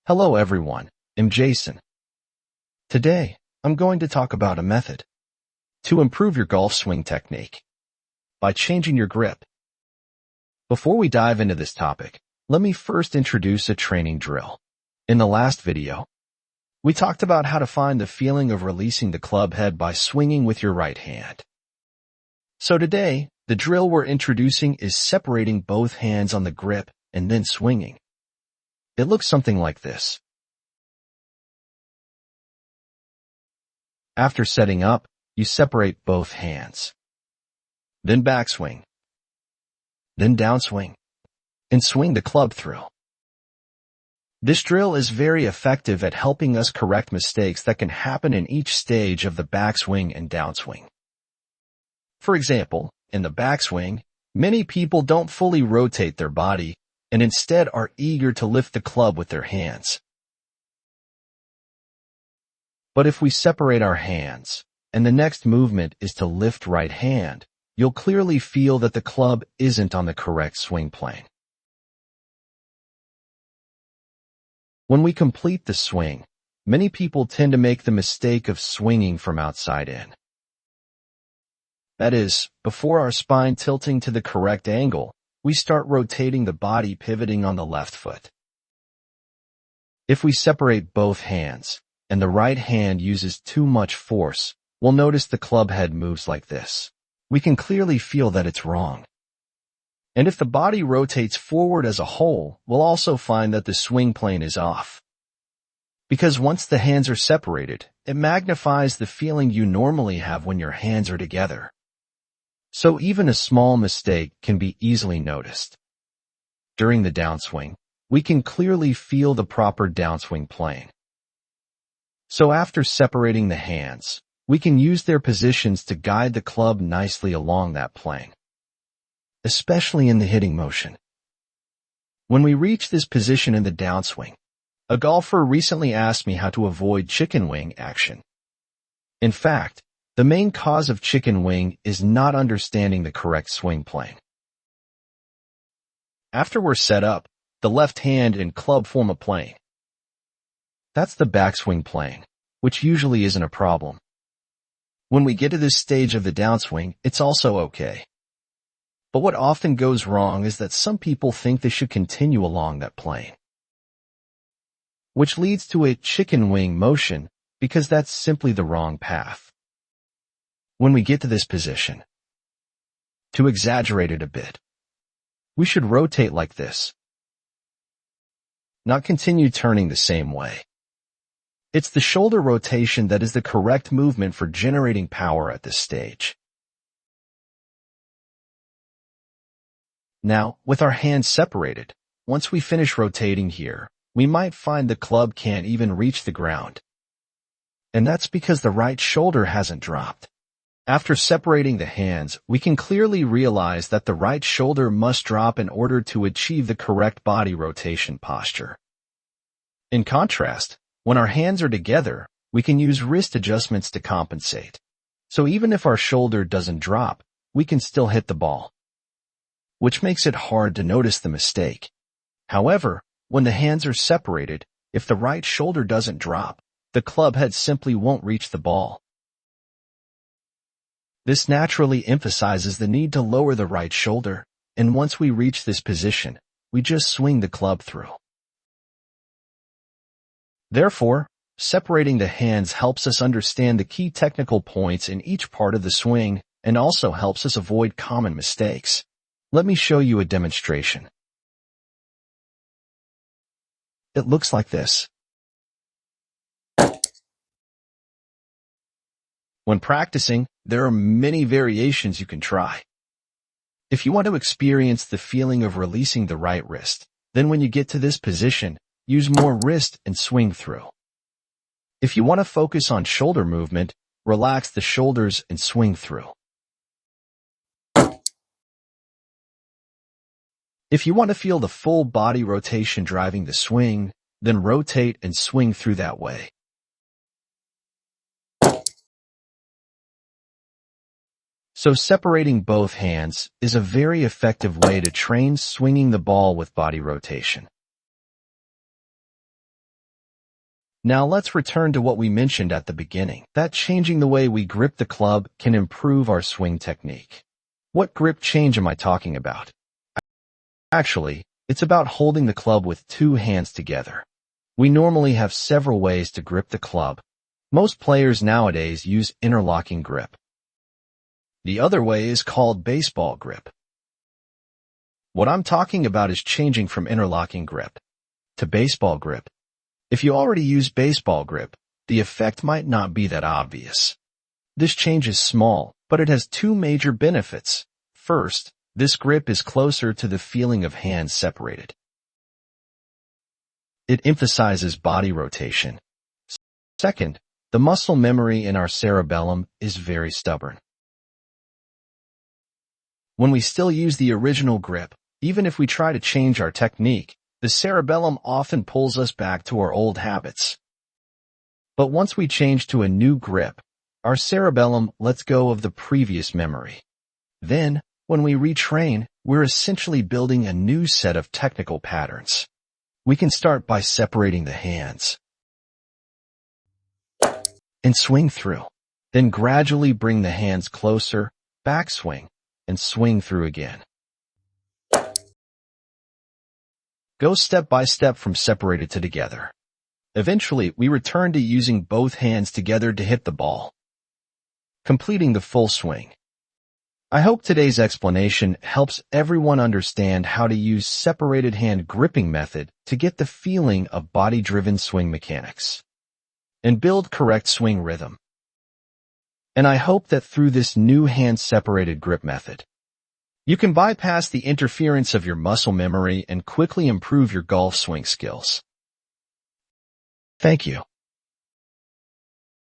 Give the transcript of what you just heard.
Hello everyone, I'm Jason. Today, I'm going to talk about a method to improve your golf swing technique by changing your grip. Before we dive into this topic, let me first introduce a training drill. In the last video, we talked about how to find the feeling of releasing the club head by swinging with your right hand. So today, the drill we're introducing is separating both hands on the grip and then swinging. It looks something like this. After setting up, you separate both hands. Then backswing. Then downswing. And swing the club through. This drill is very effective at helping us correct mistakes that can happen in each stage of the backswing and downswing. For example, in the backswing, many people don't fully rotate their body and instead are eager to lift the club with their hands. But if we separate our hands, and the next movement is to lift right hand, you'll clearly feel that the club isn't on the correct swing plane. When we complete the swing, many people tend to make the mistake of swinging from outside in. That is, before our spine tilting to the correct angle, we start rotating the body pivoting on the left foot. If we separate both hands, and the right hand uses too much force, we'll notice the club head moves like this. We can clearly feel that it's wrong. And if the body rotates forward as a whole, we'll also find that the swing plane is off. Because once the hands are separated, it magnifies the feeling you normally have when your hands are together. So even a small mistake can be easily noticed. During the downswing, we can clearly feel the proper downswing plane. So after separating the hands, we can use their positions to guide the club nicely along that plane, especially in the hitting motion. When we reach this position in the downswing, a golfer recently asked me how to avoid chicken wing action. In fact, the main cause of chicken wing is not understanding the correct swing plane. After we're set up, the left hand and club form a plane. That's the backswing plane, which usually isn't a problem. When we get to this stage of the downswing, it's also okay. But what often goes wrong is that some people think they should continue along that plane, which leads to a chicken wing motion because that's simply the wrong path. When we get to this position, to exaggerate it a bit, we should rotate like this, not continue turning the same way. It's the shoulder rotation that is the correct movement for generating power at this stage. Now, with our hands separated, once we finish rotating here, we might find the club can't even reach the ground. And that's because the right shoulder hasn't dropped. After separating the hands, we can clearly realize that the right shoulder must drop in order to achieve the correct body rotation posture. In contrast, when our hands are together, we can use wrist adjustments to compensate. So even if our shoulder doesn't drop, we can still hit the ball, which makes it hard to notice the mistake. However, when the hands are separated, if the right shoulder doesn't drop, the club head simply won't reach the ball. This naturally emphasizes the need to lower the right shoulder, and once we reach this position, we just swing the club through. Therefore, separating the hands helps us understand the key technical points in each part of the swing and also helps us avoid common mistakes. Let me show you a demonstration. It looks like this. When practicing, there are many variations you can try. If you want to experience the feeling of releasing the right wrist, then when you get to this position, use more wrist and swing through. If you want to focus on shoulder movement, relax the shoulders and swing through. If you want to feel the full body rotation driving the swing, then rotate and swing through that way. So separating both hands is a very effective way to train swinging the ball with body rotation. Now let's return to what we mentioned at the beginning, that changing the way we grip the club can improve our swing technique. What grip change am I talking about? Actually, it's about holding the club with two hands together. We normally have several ways to grip the club. Most players nowadays use interlocking grip. The other way is called baseball grip. What I'm talking about is changing from interlocking grip to baseball grip. If you already use baseball grip, the effect might not be that obvious. This change is small, but it has two major benefits. First, this grip is closer to the feeling of hands separated. It emphasizes body rotation. Second, the muscle memory in our cerebellum is very stubborn. When we still use the original grip, even if we try to change our technique, the cerebellum often pulls us back to our old habits. But once we change to a new grip, our cerebellum lets go of the previous memory. Then, when we retrain, we're essentially building a new set of technical patterns. We can start by separating the hands and swing through. Then gradually bring the hands closer, backswing, and swing through again. Go step by step from separated to together. Eventually, we return to using both hands together to hit the ball, completing the full swing. I hope today's explanation helps everyone understand how to use separated hand gripping method to get the feeling of body-driven swing mechanics and build correct swing rhythm. And I hope that through this new hand-separated grip method, you can bypass the interference of your muscle memory and quickly improve your golf swing skills. Thank you.